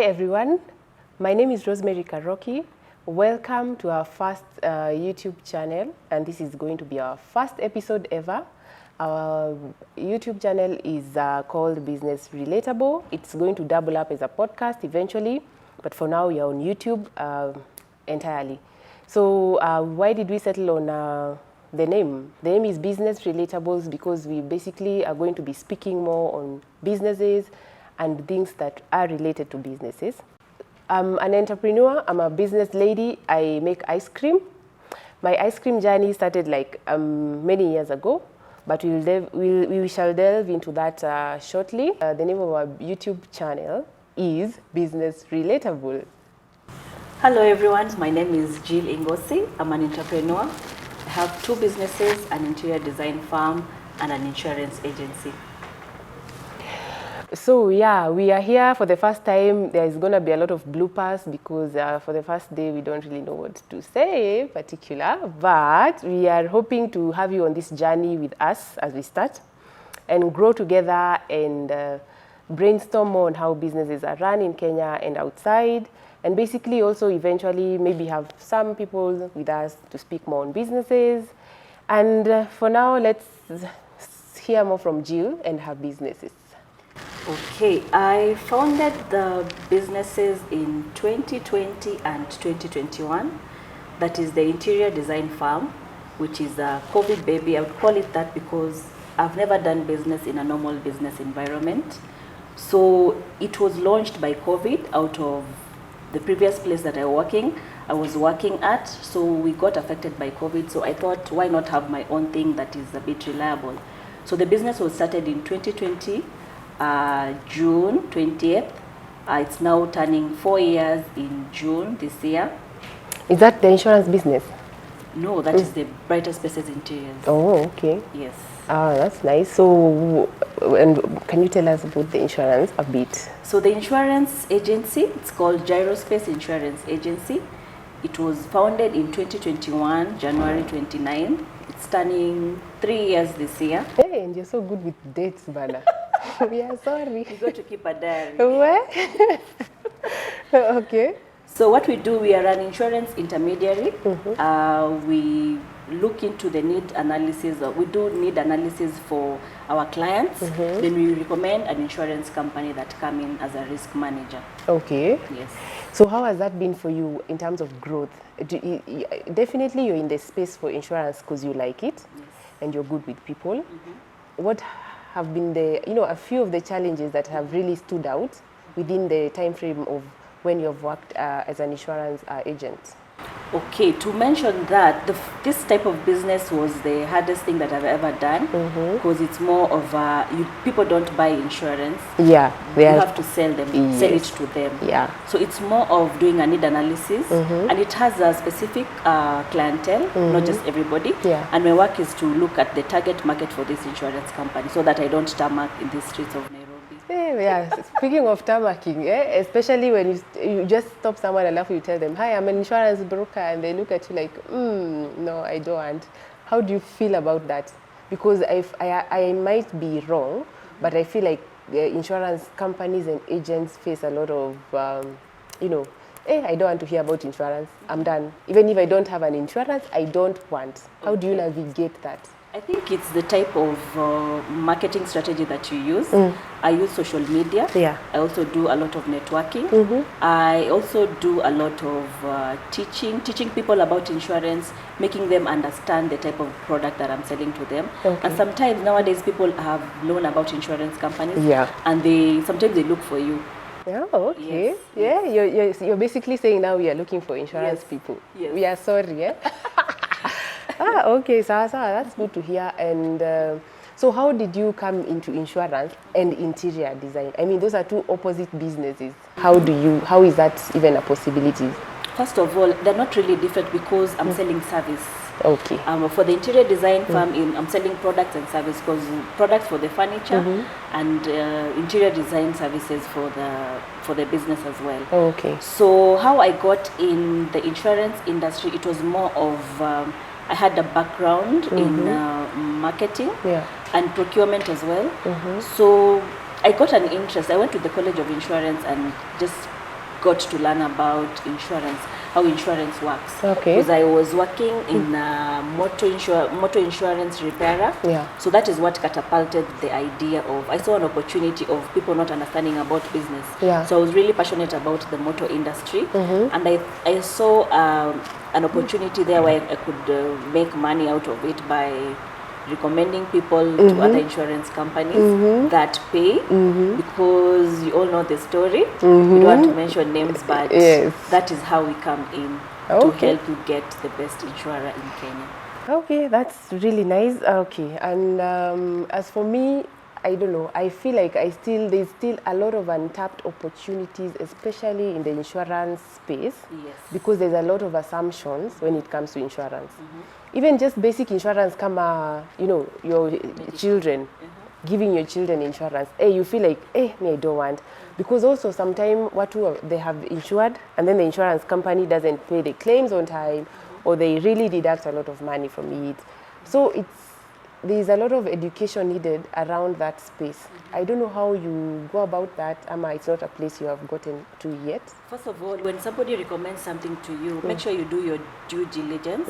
everyone, my name is Rosemary Karoki. Welcome to our first YouTube channel, and this is going to be our first episode ever. Our YouTube channel is called Business Relatable. It's going to double up as a podcast eventually, but for now you're on YouTube entirely. So why did we settle on the name? The name is Business Relatables because we basically are going to be speaking more on businesses and things that are related to businesses. I'm an entrepreneur, I'm a business lady, I make ice cream. My ice cream journey started like many years ago, but we shall delve into that shortly. The name of our YouTube channel is Business Relatable. Hello everyone, my name is Jill Ingosi. I'm an entrepreneur. I have two businesses, an interior design firm and an insurance agency. So yeah, we are here for the first time. There's going to be a lot of bloopers because for the first day we don't really know what to say particular, but we are hoping to have you on this journey with us as we start and grow together and brainstorm more on how businesses are run in Kenya and outside, and basically also eventually maybe have some people with us to speak more on businesses. And for now, let's hear more from Jill and her businesses. Okay, I founded the businesses in 2020 and 2021. That is the interior design firm, which is a COVID baby. I would call it that because I've never done business in a normal business environment. So it was launched by COVID out of the previous place that I was working at. So we got affected by COVID. So I thought, why not have my own thing that is a bit reliable? So the business was started in 2020. June 20th. It's now turning 4 years in June this year. Is that the insurance business? No, that is the Brighter Spaces Interiors. Oh, okay. Yes. Ah, that's nice. So, and can you tell us about the insurance a bit? So the insurance agency, it's called Gyrospace Insurance Agency. It was founded in 2021, January 29. It's turning 3 years this year. Hey, and you're so good with dates, Bana. We are sorry. You got to keep a diary. Where? Okay. So what we do, we are an insurance intermediary. We look into the need analysis. We do need analysis for our clients. Then we recommend an insurance company that come in as a risk manager. Okay. Yes. So how has that been for you in terms of growth? Definitely you're in the space for insurance because you like it, yes, and you're good with people. What have been a few of the challenges that have really stood out within the time frame of when you've worked as an insurance agent? Okay, to mention that, this type of business was the hardest thing that I've ever done because it's more of people don't buy insurance. Yeah, you have to sell them, yes, sell it to them. Yeah. So it's more of doing a need analysis, and it has a specific clientele, not just everybody. Yeah. And my work is to look at the target market for this insurance company so that I don't tarmac in the streets of Nairobi. Yeah, speaking of tarmacking, especially when you just stop someone and you tell them, hi, I'm an insurance broker, and they look at you like, no, I don't. How do you feel about that? Because I might be wrong, but I feel like insurance companies and agents face a lot of, I don't want to hear about insurance, I'm done. Even if I don't have an insurance, I don't want. How do you navigate that? I think it's the type of marketing strategy that you use. I use social media. Yeah. I also do a lot of networking. I also do a lot of teaching people about insurance, making them understand the type of product that I'm selling to them. Okay. And sometimes nowadays people have known about insurance companies, yeah, and sometimes they look for you. Yeah, okay. Yes. Yeah, you're basically saying now we are looking for insurance, yes, people. Yes. We are sorry, eh? Okay, so that's good to hear. And so how did you come into insurance and interior design? I mean, those are two opposite businesses. How is that even a possibility? First of all, they're not really different because I'm selling service. Okay. For the interior design firm, I'm selling products and service, because products for the furniture and interior design services for the business as well. Okay. So how I got in the insurance industry, it was more of I had a background in marketing and procurement as well. So I got an interest. I went to the College of Insurance and just got to learn about insurance, how insurance works. Okay. Because I was working in motor insurance repairer. Yeah. So that is what catapulted the idea of, I saw an opportunity of people not understanding about business. Yeah. So I was really passionate about the motor industry. And I saw an opportunity there where I could make money out of it by recommending people to other insurance companies that pay, because you all know the story. We don't want to mention names, but Yes. that is how we come in to Okay. help you get the best insurer in Kenya. Okay, that's really nice. Okay, and as for me, I don't know. I feel like there's still a lot of untapped opportunities, especially in the insurance space. Yes. Because there's a lot of assumptions when it comes to insurance. Even just basic insurance, your children, giving your children insurance. Hey, you feel like, hey, me, I don't want. Because also sometimes they have insured, and then the insurance company doesn't pay the claims on time, or they really deduct a lot of money from it. So there's a lot of education needed around that space. I don't know how you go about that, Ama. It's not a place you have gotten to yet. First of all, when somebody recommends something to you, make sure you do your due diligence.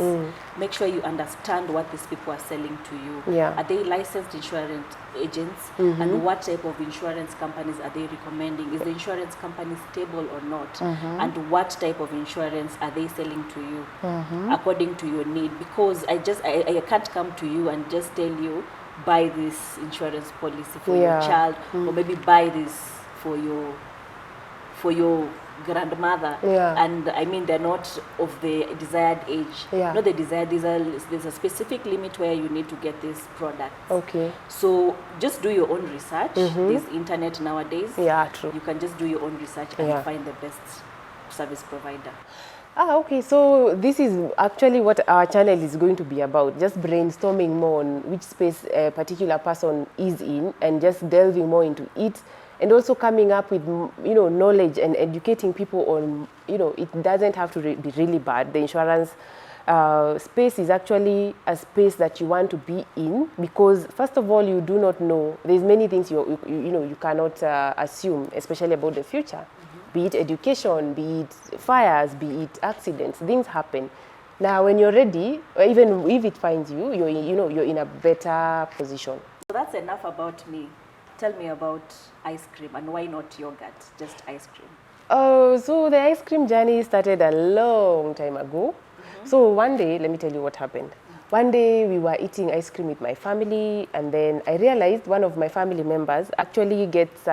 Make sure you understand what these people are selling to you. Yeah. Are they licensed insurance agents? And what type of insurance companies are they recommending? Is the insurance company stable or not? And what type of insurance are they selling to you according to your need? Because I can't come to you and just tell you, buy this insurance policy for your child, or maybe buy this for your grandmother. And I mean, they're not of the desired age. Not the desired. There's a specific limit where you need to get this product. Okay. So just do your own research. There's internet nowadays. Yeah, true. You can just do your own research and find the best service provider. Okay, so this is actually what our channel is going to be about, just brainstorming more on which space a particular person is in and just delving more into it, and also coming up with, knowledge and educating people on, it doesn't have to be really bad. The insurance space is actually a space that you want to be in, because first of all, you do not know. There's many things you cannot assume, especially about the future. Be it education, be it fires, be it accidents, things happen. Now, when you're ready, or even if it finds you, you're in a better position. So that's enough about me. Tell me about ice cream, and why not yogurt, just ice cream? So the ice cream journey started a long time ago. So one day, let me tell you what happened. One day we were eating ice cream with my family, and then I realized one of my family members actually gets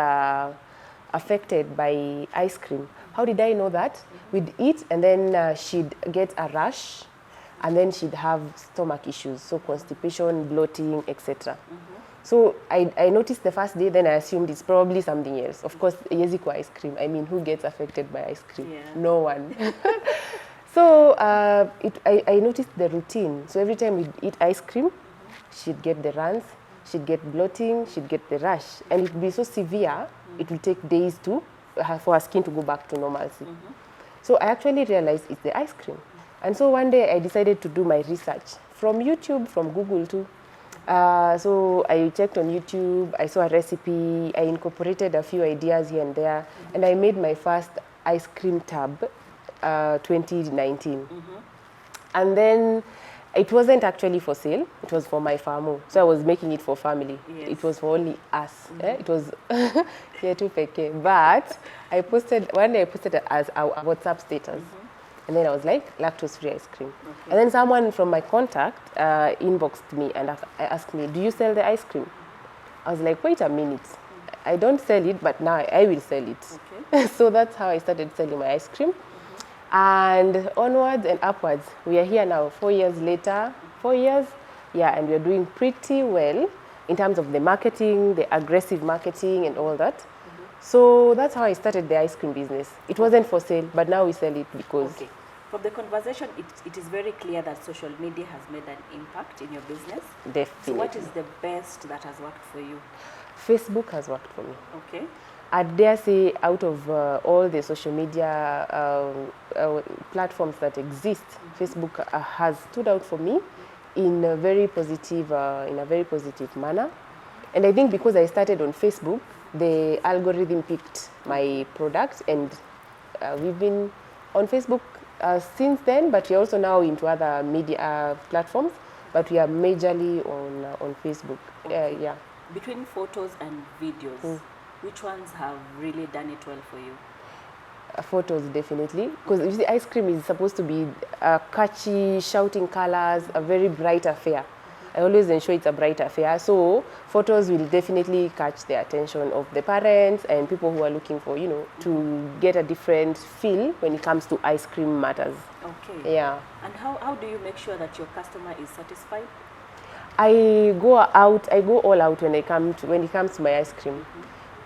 affected by ice cream. How did I know that? We'd eat, and then she'd get a rash, and then she'd have stomach issues, so constipation, bloating, etc. So I noticed the first day, then I assumed it's probably something else. Of course, Yeziko ice cream. I mean, who gets affected by ice cream? No one. So I noticed the routine. So every time we'd eat ice cream, she'd get the runs, she'd get bloating, she'd get the rash, and it'd be so severe. It will take days for her skin to go back to normalcy. So I actually realized it's the ice cream. And so one day I decided to do my research from YouTube, from Google too. So I checked on YouTube, I saw a recipe, I incorporated a few ideas here and there, and I made my first ice cream tub 2019. And then it wasn't actually for sale, it was for my farm. So I was making it for family. It was for only us. It was too fake. But one day I posted it as a WhatsApp status. And then I was like, lactose-free ice cream. And then someone from my contact inboxed me and asked me, do you sell the ice cream? I was like, wait a minute. I don't sell it, but now I will sell it. So that's how I started selling my ice cream. And onwards and upwards, we are here now 4 years later. 4 years, and we are doing pretty well in terms of the marketing, the aggressive marketing and all that. So that's how I started the ice cream business. It wasn't for sale, but now we sell it because... Okay. From the conversation, it is very clear that social media has made an impact in your business. Definitely. So what is the best that has worked for you? Facebook has worked for me. Okay. I dare say out of all the social media platforms that exist, Facebook has stood out for me in a very positive manner. And I think because I started on Facebook, the algorithm picked my product and We've been on Facebook since then, but we're also now into other media platforms, but we are majorly on Facebook. Okay. Yeah. Between photos and videos, which ones have really done it well for you? Photos, definitely, because you see, ice cream is supposed to be catchy, shouting colors, a very bright affair. I always ensure it's a bright affair, so photos will definitely catch the attention of the parents and people who are looking for, to get a different feel when it comes to ice cream matters. Okay. Yeah. And how do you make sure that your customer is satisfied? I go all out when it comes to my ice cream.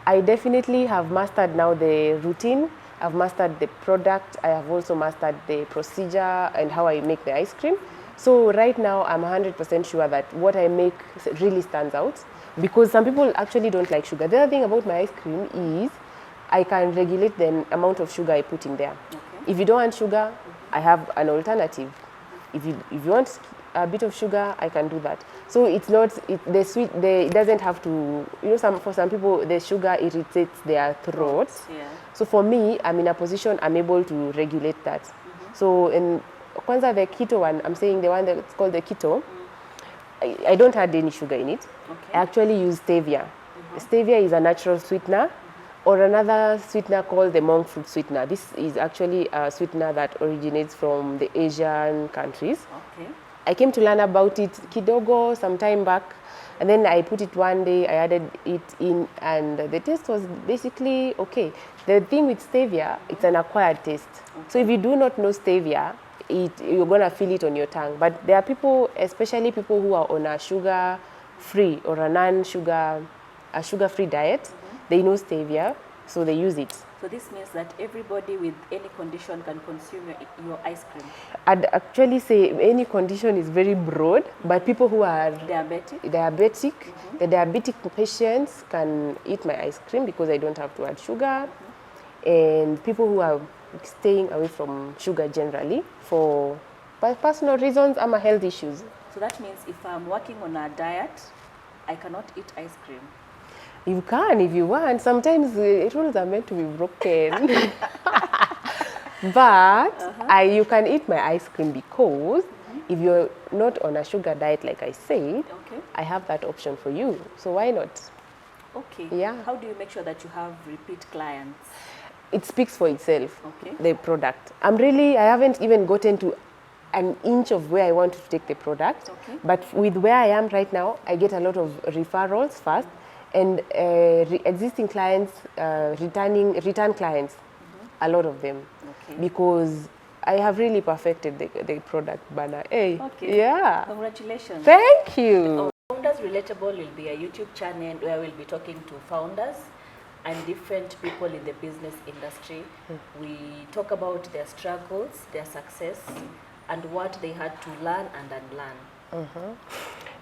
I definitely have mastered now the routine. I've mastered the product. I have also mastered the procedure and how I make the ice cream. So right now I'm 100% sure that what I make really stands out, because some people actually don't like sugar. The other thing about my ice cream is I can regulate the amount of sugar I put in there. Okay. If you don't want sugar, I have an alternative. If you want a bit of sugar, I can do that. So it's not it doesn't have to, for some people the sugar irritates their throat. Yeah. So for me, I'm in a position I'm able to regulate that. So in kwanza the keto one, I'm saying the one that's called the keto, I don't add any sugar in it. Okay. I actually use stevia. Stevia is a natural sweetener, or another sweetener called the monk fruit sweetener. This is actually a sweetener that originates from the Asian countries. Okay. I came to learn about it kidogo some time back, and then I put it one day, I added it in, and the taste was basically okay. The thing with stevia, it's an acquired taste. So if you do not know stevia, you're gonna feel it on your tongue. But there are people, especially people who are on a sugar-free or a sugar-free diet, they know stevia, so they use it. So this means that everybody with any condition can consume your ice cream. I'd actually say any condition is very broad, but people who are Diabetic, the diabetic patients can eat my ice cream because I don't have to add sugar. And people who are staying away from sugar generally for personal reasons and health issues. So that means if I'm working on a diet, I cannot eat ice cream. You can if you want. Sometimes rules are meant to be broken. But you can eat my ice cream because if you're not on a sugar diet, like I said, I have that option for you. So why not? Okay. Yeah. How do you make sure that you have repeat clients? It speaks for itself, Okay. the product. I haven't even gotten to an inch of where I want to take the product. Okay. But with where I am right now, I get a lot of referrals first, and existing clients, return clients, a lot of them. Okay. Because I have really perfected the product, Bana. Hey, Okay. yeah. Congratulations. Thank you. Founders Relatable will be a YouTube channel where we'll be talking to founders and different people in the business industry. We talk about their struggles, their success, and what they had to learn and unlearn.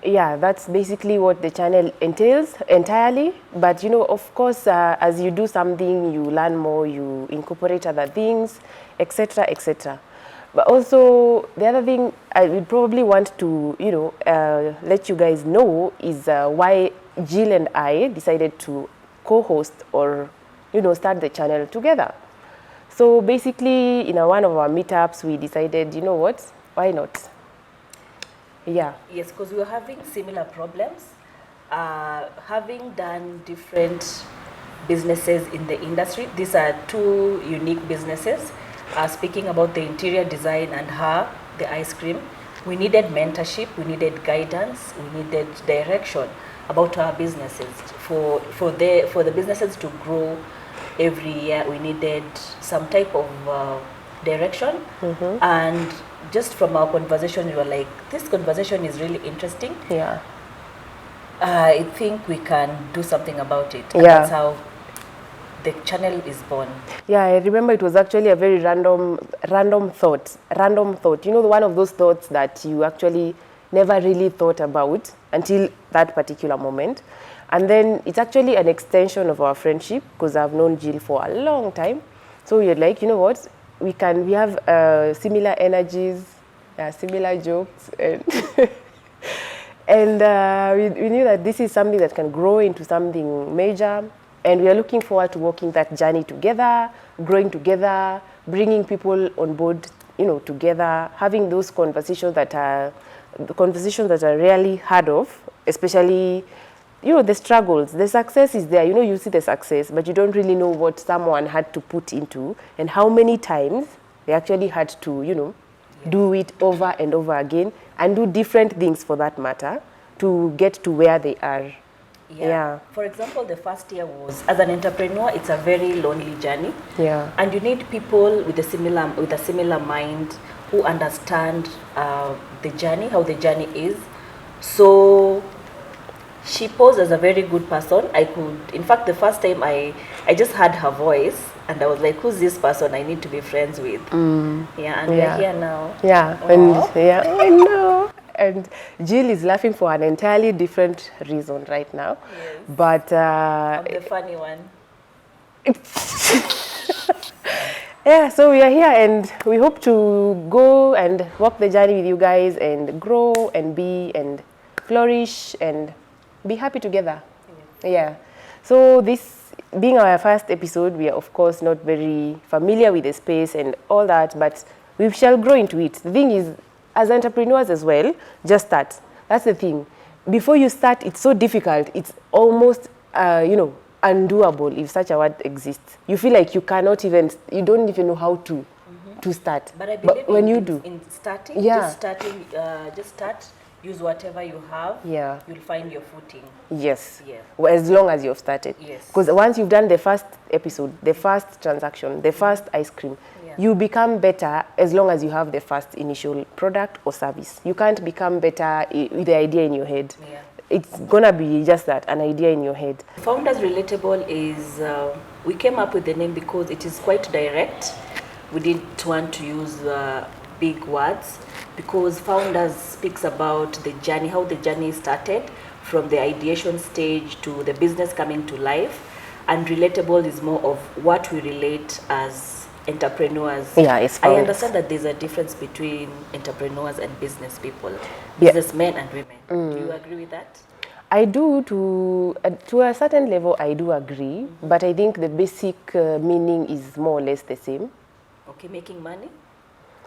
Yeah, that's basically what the channel entails entirely. But of course, as you do something, you learn more, you incorporate other things, etc., etc. But also, the other thing I would probably want to, let you guys know is why Jill and I decided to co-host or, start the channel together. So basically, in one of our meetups, we decided, you know what, why not? Yeah. Yes, because we were having similar problems, having done different businesses in the industry. These are two unique businesses. Speaking about the interior design and the ice cream, we needed mentorship, we needed guidance, we needed direction about our businesses. For the businesses to grow every year, we needed some type of direction. And just from our conversation, we were like, this conversation is really interesting. Yeah. I think we can do something about it. And Yeah. that's how the channel is born. Yeah, I remember it was actually a very random thought. One of those thoughts that you actually never really thought about until that particular moment. And then it's actually an extension of our friendship because I've known Jill for a long time. So we're like, you know what? We have similar energies, similar jokes, and and we knew that this is something that can grow into something major. And we are looking forward to walking that journey together, growing together, bringing people on board, together, having those conversations that are rarely heard of, especially, the struggles. The success is there. You see the success, but you don't really know what someone had to put into and how many times they actually had to, do it over and over again and do different things for that matter to get to where they are. Yeah. For example, the first year was, as an entrepreneur, it's a very lonely journey. Yeah. And you need people with a similar mind who understand the journey, how the journey is. So she posed as a very good person. In fact, the first time I just heard her voice and I was like, who's this person I need to be friends with? Yeah, and we're here now. Yeah, I know. And Jill is laughing for an entirely different reason right now. Yes. But I'm the funny one. Yeah, so we are here and we hope to go and walk the journey with you guys and grow and be and flourish and be happy together. Yeah. So this being our first episode, we are of course not very familiar with the space and all that, but we shall grow into it. The thing is, as entrepreneurs as well, just start. That's the thing. Before you start, it's so difficult. It's almost, undoable if such a word exists. You feel like you don't even know how to start. But I believe when you do, in starting, yeah, just start. Use whatever you have. Yeah, you'll find your footing. Yes. Yeah. Well, as long as you've started. Yes. Because once you've done the first episode, the first transaction, the first ice cream, you become better as long as you have the first initial product or service. You can't become better with the idea in your head. Yeah. It's gonna be just that, an idea in your head. Founders Relatable is, we came up with the name because it is quite direct. We didn't want to use big words because Founders speaks about the journey, how the journey started from the ideation stage to the business coming to life. And Relatable is more of what we relate as entrepreneurs. Yeah, it's I founders. understand that there's a difference between entrepreneurs and business people, businessmen and women. Do you agree with that? I do, to a certain level, I do agree, but I think the basic meaning is more or less the same. Okay, making money?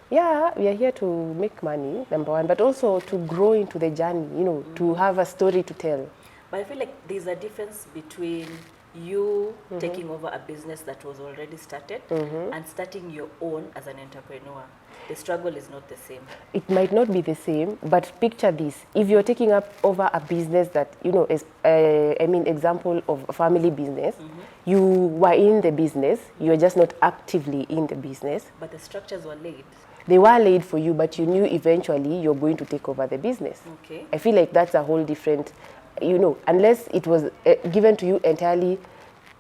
Yeah, we are here to make money, number one, but also to grow into the journey, to have a story to tell. But I feel like there's a difference between you taking over a business that was already started and starting your own as an entrepreneur. The struggle is not the same. It might not be the same, but picture this. If you're taking over a business that, is, example of a family business, you were in the business, you're just not actively in the business. But the structures were laid. They were laid for you, but you knew eventually you're going to take over the business. Okay. I feel like that's a whole different, unless it was given to you entirely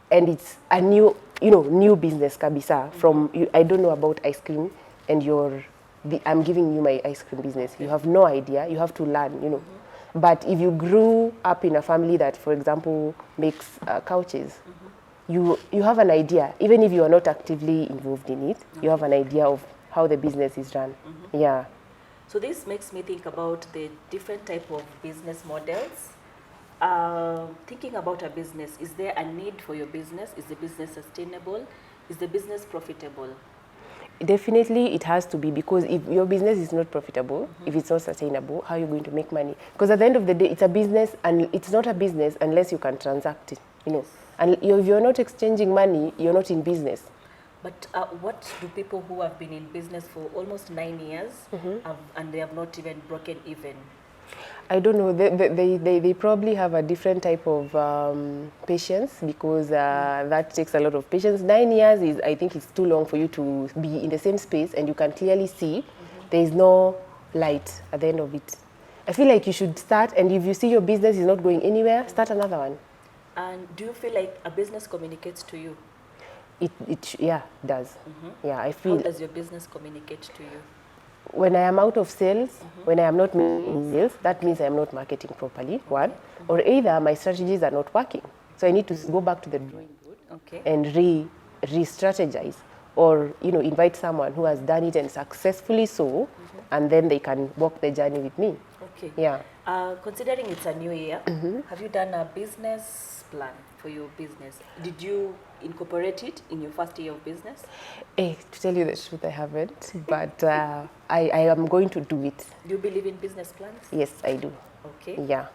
and it's a new, new business, kabisa, from, I don't know about ice cream, and I'm giving you my ice cream business. You have no idea. You have to learn, But if you grew up in a family that, for example, makes couches, you have an idea. Even if you are not actively involved in it, you have an idea of how the business is run. Yeah. So this makes me think about the different type of business models. Thinking about a business, is there a need for your business? Is the business sustainable? Is the business profitable? Definitely it has to be, because if your business is not profitable, if it's not sustainable, how are you going to make money? Because at the end of the day, it's a business, and it's not a business unless you can transact it, And if you're not exchanging money, you're not in business. But what do people who have been in business for almost 9 years and they have not even broken even? I don't know. They probably have a different type of patience, because that takes a lot of patience. 9 years I think it's too long for you to be in the same space and you can clearly see there is no light at the end of it. I feel like you should start, and if you see your business is not going anywhere, start another one. And do you feel like a business communicates to you? It does. Yeah, I feel. How does your business communicate to you? When I am out of sales, when I am not making sales, that means I am not marketing properly, one. Or either my strategies are not working. So I need to go back to the drawing board and re-strategize, or invite someone who has done it and successfully so, and then they can walk the journey with me. Okay. Yeah. Considering it's a new year, have you done a business plan for your business. Did you incorporate it in your first year of business? To tell you the truth, I haven't, but I am going to do it. Do you believe in business plans? Yes, I do. Okay. Yeah.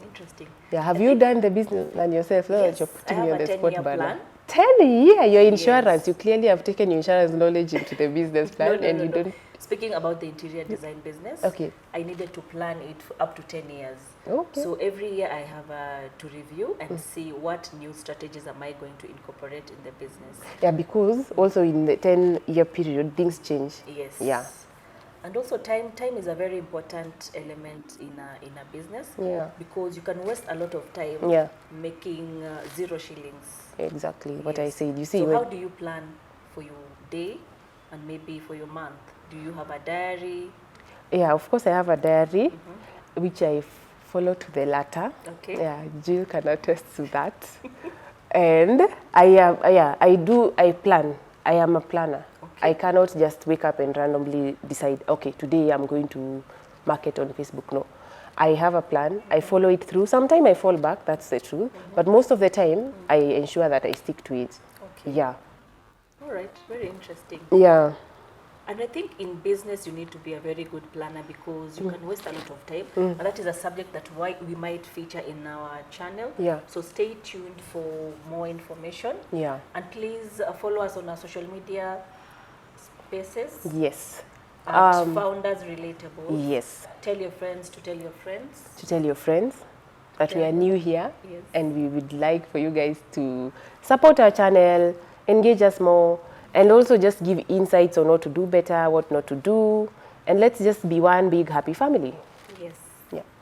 Interesting. Yeah. Have you done the business plan yourself? No, Yes, you're I putting have me on a the 10-year spot, Bana. plan. 10-year, your insurance. Yes. You clearly have taken your insurance knowledge into the business plan, and you don't. Speaking about the interior design business, Okay. I needed to plan it for up to 10 years. Okay. So every year I have to review and see what new strategies am I going to incorporate in the business. Yeah, because also in the 10-year period, things change. Yes. Yeah. And also time is a very important element in a business. Yeah. Because you can waste a lot of time making 0 shillings. Exactly what I said. You see, so how do you plan for your day and maybe for your month? Do you have a diary? Yeah, of course I have a diary, which I follow to the letter. Okay. Yeah, Jill can attest to that. And I plan. I am a planner. Okay. I cannot just wake up and randomly decide, okay, today I'm going to market on Facebook. No. I have a plan. I follow it through. Sometimes I fall back, that's the truth. But most of the time, I ensure that I stick to it. Okay. Yeah. All right. Very interesting. Yeah. And I think in business you need to be a very good planner because you can waste a lot of time. And that is a subject that we might feature in our channel. Yeah. So stay tuned for more information. Yeah. And please follow us on our social media spaces. Yes. At Founders Relatables. Yes. Tell your friends to tell your friends. To tell your friends that we are new here. Yes. And we would like for you guys to support our channel, engage us more, and also just give insights on what to do better, what not to do. And let's just be one big happy family. Yes. Yeah.